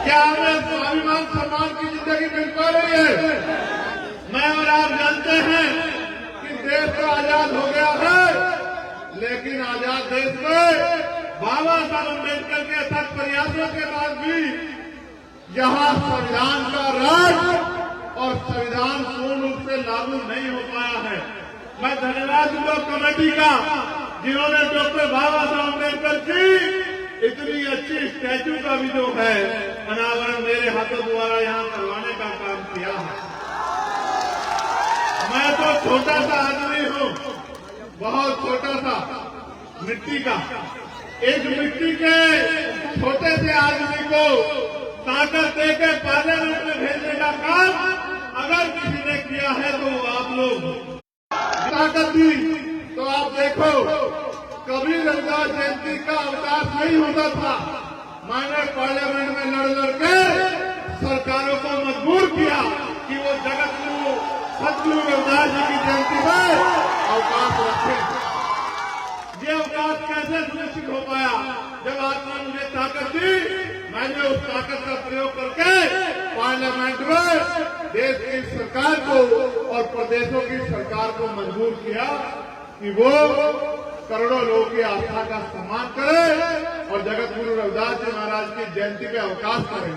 क्या हमें स्वाभिमान सम्मान की जिंदगी मिल पा रही है? मैं और आप जानते हैं कि देश तो आजाद हो गया है, लेकिन आजाद देश में बाबा साहब अम्बेडकर के अथक प्रयासों के बाद भी यहाँ संविधान का राज और संविधान पूर्ण रूप से लागू नहीं हो पाया है। मैं धन्यवाद दूंगा कमेटी का, जिन्होंने डॉक्टर बाबा साहब अम्बेडकर की इतनी अच्छी स्टैचू का भी जो है अनावरण मेरे हाथों द्वारा यहाँ करवाने का काम किया है। मैं तो छोटा सा आदमी हूँ, बहुत छोटा सा, मिट्टी का। एक मिट्टी के छोटे से आदमी को ताकत देकर पार्लियामेंट में भेजने का काम अगर किसी ने किया है तो आप लोग ताकत दी। तो आप देखो, कभी रविदास जयंती का अवकाश नहीं होता था। मैंने पार्लियामेंट में लड़ के सरकारों को मजबूर किया कि वो जगत गुरु सतगुरु रविदास जी की जयंती में अवकाश रखें। ये अवकाश कैसे सुनिश्चित हो पाया? जब आपने मुझे ताकत दी, मैंने उस ताकत का प्रयोग करके पार्लियामेंट में देश की सरकार को और प्रदेशों की सरकार को मजबूर किया कि वो करोड़ों लोगों की आस्था का सम्मान करे और जगत गुरु रविदास जी महाराज की जयंती पे अवकाश करें।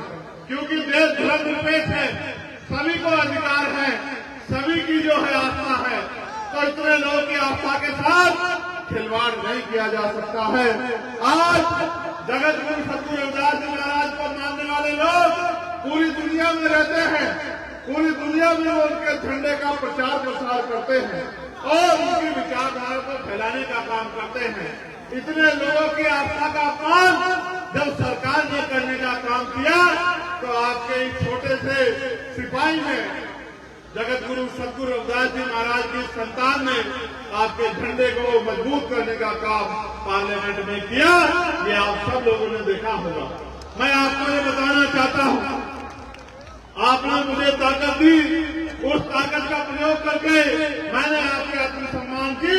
क्योंकि देश धर्मनिरपेक्ष है, सभी को अधिकार है, सभी की जो है आस्था है, तो इतने लोगों की आस्था के साथ खिलवाड़ नहीं किया जा सकता है। आज जगत गुरु सतगुरु रविदास जी महाराज को मानने वाले लोग पूरी दुनिया में रहते हैं, पूरी दुनिया में वो उनके झंडे का प्रचार प्रसार करते हैं और उनकी विचारधारा को फैलाने का काम करते हैं। इतने लोगों की आस्था का अपमान जब सरकार ने करने का काम किया, तो आपके इस छोटे से सिपाही में जगत गुरु सतगुरु रविदास जी महाराज की संतान ने आपके झंडे को मजबूत करने का काम पार्लियामेंट में किया। ये आप सब लोगों ने देखा होगा। मैं आपको ये बताना चाहता हूँ, आपने मुझे ताकत दी, उस ताकत का प्रयोग करके मैंने आपके आत्मसम्मान की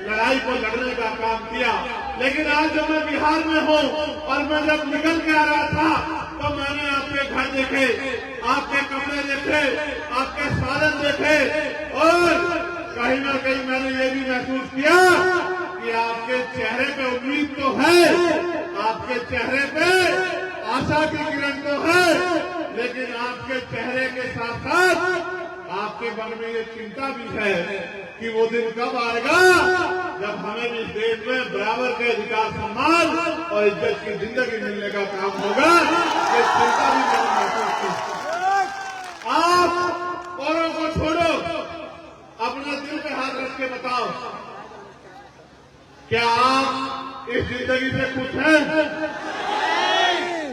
लड़ाई को लड़ने का काम किया। लेकिन आज जब मैं बिहार में हूँ और मैं जब निकल के आ रहा था, तो मैंने आपके घर देखे, आपके कपड़े देखे, आपके साधन देखे और कहीं ना कहीं मैंने ये भी महसूस किया कि आपके चेहरे पे उम्मीद तो है, आपके चेहरे पे आशा की किरण तो है, लेकिन आपके चेहरे के साथ साथ आपके मन में ये चिंता भी है कि वो दिन कब आएगा जब हमें भी देश में बराबर के अधिकार, सम्मान और इज्जत की जिंदगी मिलने का काम होगा। ये चिंता भी मैंने महसूस की। आप औरों को छोड़ो, अपने दिल पे हाथ रख के बताओ, क्या आप इस जिंदगी से खुश हैं?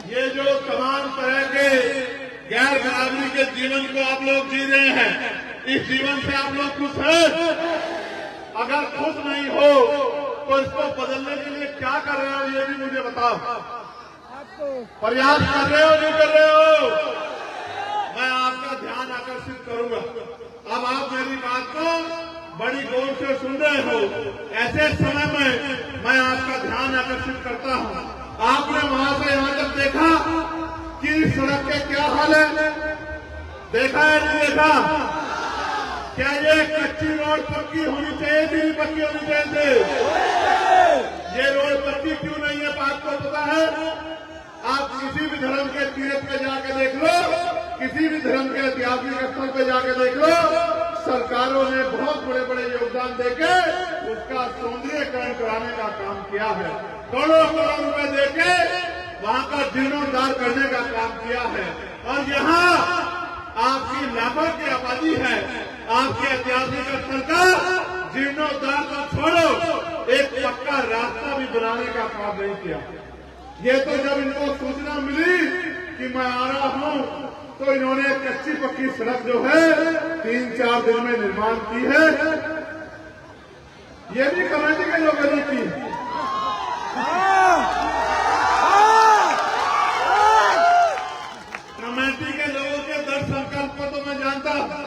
ये जो तमाम तरह के गैर बराबरी के जीवन को आप लोग जी रहे हैं, इस जीवन से आप लोग खुश हैं? अगर खुश नहीं हो तो इसको बदलने के लिए क्या कर रहे हो, ये भी मुझे बताओ। प्रयास कर रहे हो, नहीं कर रहे हो? मैं आपका ध्यान आकर्षित करूंगा। अब आप मेरी बात को बड़ी गौर से सुन रहे हो। ऐसे समय में मैं आपका ध्यान आकर्षित करता हूं। आपने वहां से यहां तक देखा कि सड़क के क्या हाल है, देखा है नहीं देखा? क्या ये कच्ची रोड पक्की होनी चाहिए थी, पक्की होनी चाहिए थी? ये रोड पक्की क्यों नहीं है, बात को पता है? आप किसी भी धर्म के तीर्थ पे जाके देख लो, किसी भी धर्म के ऐतिहासिक स्थल पे जाके देख लो, सरकारों ने बहुत बड़े बड़े योगदान देके उसका सौंदर्यीकरण कराने का काम किया है। करोड़ों करोड़ रुपए देके वहां का जीर्णोद्धार करने का काम किया है। और यहाँ आपकी लाखों की आबादी है, आपके ऐतिहासिक स्थल का जीर्णोद्धार को छोड़ो, एक पक्का रास्ता भी बनाने का काम नहीं किया। ये तो जब इनको सूचना मिली कि मैं आ रहा हूं, तो इन्होंने कच्ची पक्की सड़क जो है 3-4 दिन में निर्माण की है। ये भी कमेटी के लोगों ने की। कमेटी के लोगों के दृढ़ संकल्प को तो मैं जानता हूं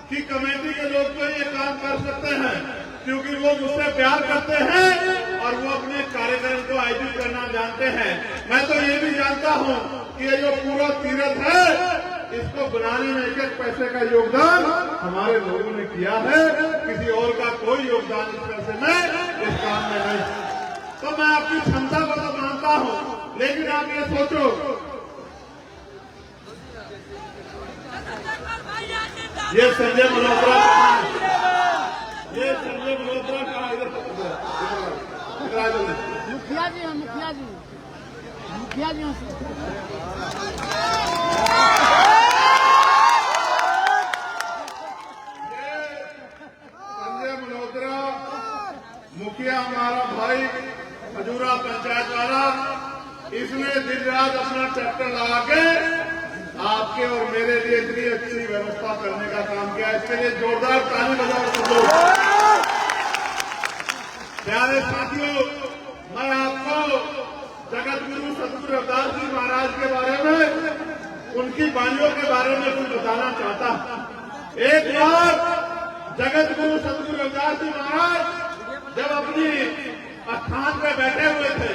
कि कमेटी के लोग तो ये काम कर सकते हैं, क्योंकि वो मुझसे प्यार करते हैं और वो अपने कार्यक्रम को आयोजित करना जानते हैं। मैं तो ये भी जानता हूं कि ये जो पूरा तीर्थ है इसको बनाने में एक एक पैसे का योगदान हमारे लोगों ने किया है। किसी और का कोई योगदान इस पैसे में इस काम में नहीं। तो मैं आपकी क्षमता को तो मानता हूं, लेकिन आप ये सोचो, ये संजय मल्होत्रा का मुखिया जी हैं, मुखिया जी संजय मल्होत्रा मुखिया हमारा भाई खजूरा पंचायत वाला, इसने दिन रात अपना ट्रैक्टर लगा के आपके और मेरे लिए इतनी अच्छी व्यवस्था करने का काम किया। इसके लिए जोरदार ताली बजाओ। प्यारे साथियों, मैं आपको जगत गुरु सतगुरु रविदास जी महाराज के बारे में, उनकी वाणियों के बारे में कुछ बताना चाहता हूं। एक बार जगत गुरु सतगुरु रविदास जी महाराज जब अपनी स्थान पे बैठे हुए थे,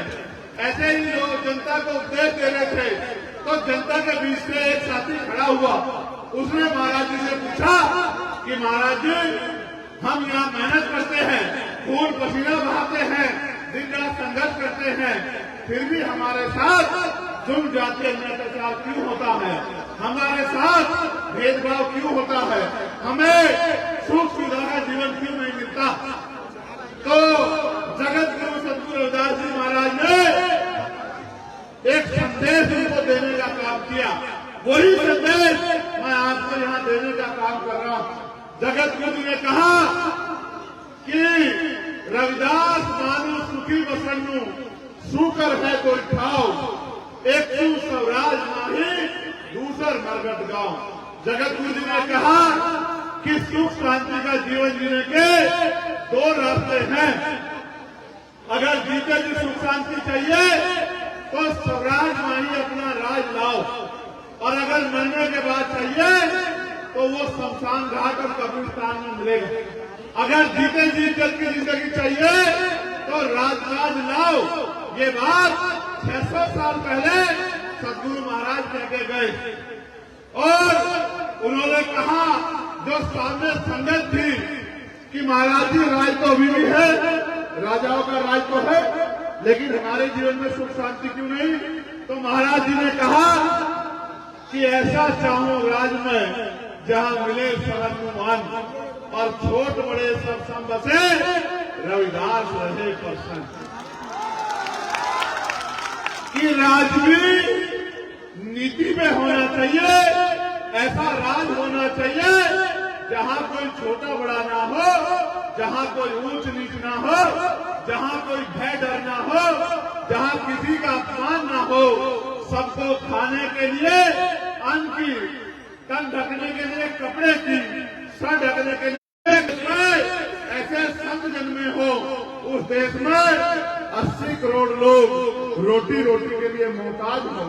ऐसे ही लोग जनता को उपदेश दे रहे थे, तो जनता के बीच में एक साथी खड़ा हुआ। उसने महाराज जी से पूछा कि महाराज जी, हम यहाँ मेहनत करते हैं, खून पसीना बहाते हैं, दिन रात संघर्ष करते हैं, फिर भी हमारे साथ जुल्म जाति अत्याचार क्यों होता है? हमारे साथ भेदभाव क्यों होता है? हमें सुख सुविधा का जीवन क्यों नहीं मिलता? तो जगत गुरु सतगुरु रविदास जी महाराज ने एक संदेश उनको देने का काम किया। वही संदेश मैं आपको यहाँ देने का काम कर रहा हूँ। जगत गुरु ने कहा कि रविदास मानु सुखी बसन्नु, सुकर है कोई ठाव, एक स्वराज माही दूसर मरगट गांव। जगत गुरु जी ने कहा कि सुख शांति का जीवन जीने के दो रास्ते हैं। अगर जीते जी सुख शांति चाहिए तो स्वराज माही अपना राज लाओ, और अगर मरने के बाद चाहिए तो वो शमशान घाट और कब्रिस्तान में मिलेगा। अगर जीते जी जल की जिंदगी चाहिए तो राज लाओ। ये बात 600 साल पहले सतगुरु महाराज कह के गए, और उन्होंने कहा, जो सामने संगत थी, कि महाराज जी राज तो अभी भी है, राजाओं का राज तो है, लेकिन हमारे जीवन में सुख शांति क्यों नहीं? तो महाराज जी ने कहा कि ऐसा चाहूं राज में जहां मिले सहनुमान, और छोट बड़े सब सम बसे, रविदास रहे प्रसन्न। कि राज भी नीति में होना चाहिए, ऐसा राज होना चाहिए जहां कोई छोटा बड़ा ना हो, जहां कोई ऊंच नीच ना हो, जहां कोई भय डर ना हो, जहां किसी का अपमान ना हो, सबको खाने के लिए अन्न की, तन ढकने के लिए कपड़े की, सर ढकने के लिए ऐसे संत जन्मे हो, उस देश में 80 करोड़ लोग रोटी के लिए मोहताज हो,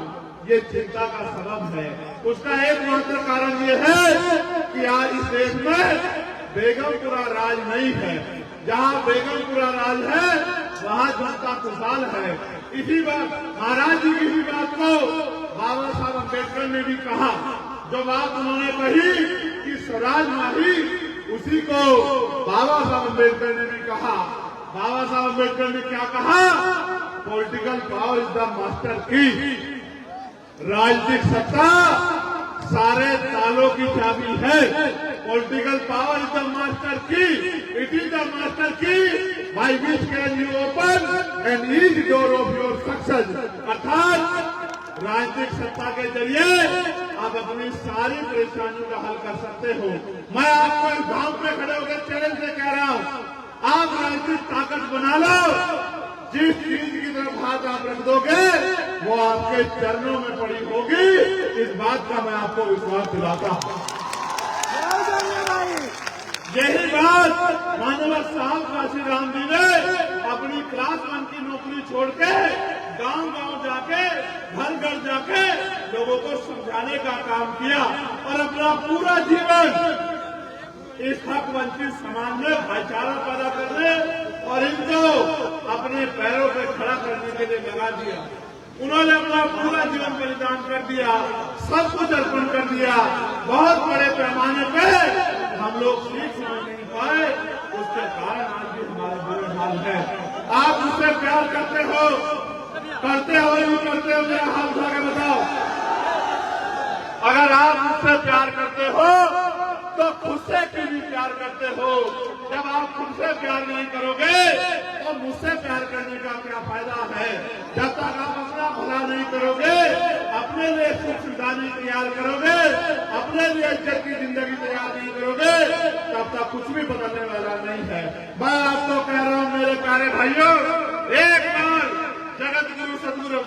ये चिंता का सबब है। उसका एकमात्र कारण ये है कि आज इस देश में बेगमपुरा राज नहीं है। जहाँ बेगमपुरा राज है वहाँ जनता खुशहाल है। इसी बात महाराज जी की बात को बाबा साहब अम्बेडकर ने भी कहा। जो बात उन्होंने कही कि स्वराज माही, उसी को बाबा साहब अम्बेडकर ने भी कहा। बाबा साहब अम्बेडकर ने क्या कहा? Political power is the master key. राजनीतिक सत्ता सारे तालों की चाबी है। Political power is the master key, it is the master key by which can you open and each door of your success. अर्थात राजनीतिक सत्ता के जरिए आप अपनी सारी परेशानियों का हल कर सकते हो। मैं आपको इस भाव पे खड़े होकर चैलेंज से कह रहा हूँ, आप राजनीतिक ताकत बना लो। जिस चीज की तरफ हाथ आप रख दोगे वो आपके चरणों में पड़ी होगी। इस बात का मैं आपको विश्वास दिलाता हूँ। यही बात मानव साहब काशीराम जी ने अपनी क्लास 1 की नौकरी छोड़ के गांव जाके, घर जाके लोगों को समझाने का काम किया, और अपना पूरा जीवन इस हक वंचित समाज में भाईचारा पैदा करने और इनको अपने पैरों पर खड़ा करने के लिए लगा दिया। उन्होंने अपना पूरा जीवन बलिदान कर दिया, सब कुछ अर्पण कर दिया। बहुत बड़े पैमाने पे हम लोग सीख समझ नहीं पाए, उसके कारण आज भी हमारा बुरा हाल है। आप मुझसे प्यार करते हो या नहीं करते हो, मेरा हाथ उठा के बताओ। अगर आप मुझसे प्यार करते हो तो खुद से क्यों नहीं प्यार करते हो? जब आप खुद से प्यार नहीं करोगे तो मुझसे प्यार करने का क्या फायदा है? जब तक आप अपना भला नहीं करोगे, अपने लिए सुख सुविधा नहीं तैयार करोगे, अपने लिए इज्जत की जिंदगी तैयार नहीं करोगे, तब तक कुछ भी बदलने वाला नहीं है। मैं आपको कह रहा हूं मेरे प्यारे भाइयों, एक बार जगत गुरु सदगुरु